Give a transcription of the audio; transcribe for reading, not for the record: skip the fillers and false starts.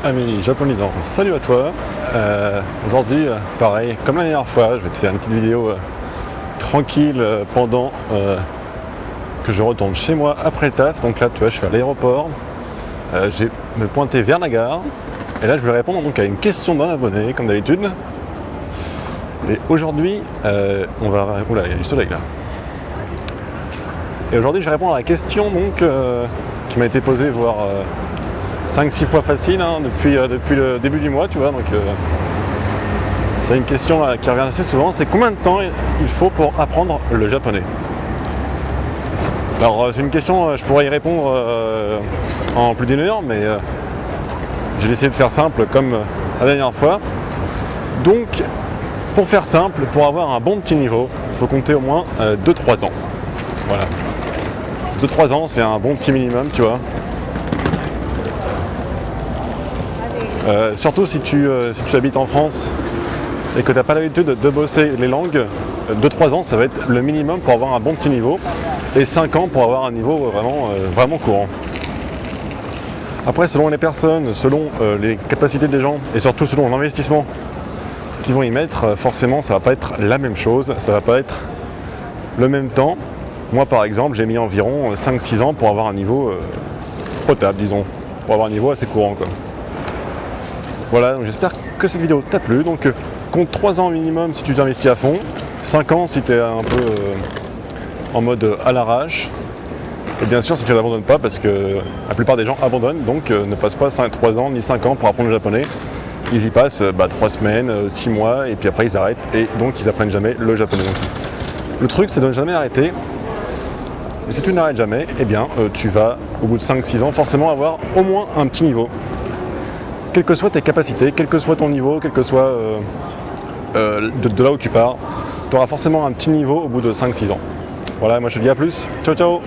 Amis japonisants, salut à toi. Aujourd'hui, pareil, comme la dernière fois, je vais te faire une petite vidéo tranquille pendant que je retourne chez moi après le taf. Donc là, tu vois, je suis à l'aéroport. J'ai me pointé vers la gare. Et là, je vais répondre donc à une question d'un abonné, comme d'habitude. Et aujourd'hui, on va... Oula, il y a du soleil là. Et aujourd'hui, je vais répondre à la question donc, qui m'a été posée, voire 5-6 fois facile hein, depuis le début du mois, tu vois. Donc, c'est une question qui revient assez souvent, c'est combien de temps il faut pour apprendre le japonais? Alors, c'est une question, je pourrais y répondre en plus d'une heure, mais j'ai essayé de faire simple comme la dernière fois. Donc, pour faire simple, pour avoir un bon petit niveau, il faut compter au moins 2-3 ans. Voilà. 2-3 ans, c'est un bon petit minimum, tu vois. Surtout si tu habites en France et que tu n'as pas l'habitude de bosser les langues, 2-3 ans, ça va être le minimum pour avoir un bon petit niveau. Et 5 ans pour avoir un niveau vraiment courant. Après, selon les personnes, selon les capacités des gens et surtout selon l'investissement qu'ils vont y mettre, forcément ça va pas être la même chose, ça va pas être le même temps. Moi par exemple, j'ai mis environ 5-6 ans pour avoir un niveau potable, disons, pour avoir un niveau assez courant quoi. Voilà, donc j'espère que cette vidéo t'a plu. Donc compte 3 ans minimum si tu t'investis à fond, 5 ans si tu es un peu en mode à l'arrache. Et bien sûr si tu n'abandonnes pas, parce que la plupart des gens abandonnent, donc ne passe pas 3 ans ni 5 ans pour apprendre le japonais. Ils y passent 3 semaines, 6 mois, et puis après ils arrêtent, et donc ils apprennent jamais le japonais. Le truc c'est de ne jamais arrêter. Et si tu n'arrêtes jamais, eh bien tu vas au bout de 5-6 ans forcément avoir au moins un petit niveau. Quelles que soient tes capacités, quel que soit ton niveau, quel que soit de là où tu pars, tu auras forcément un petit niveau au bout de 5-6 ans. Voilà, moi je te dis à plus, ciao ciao.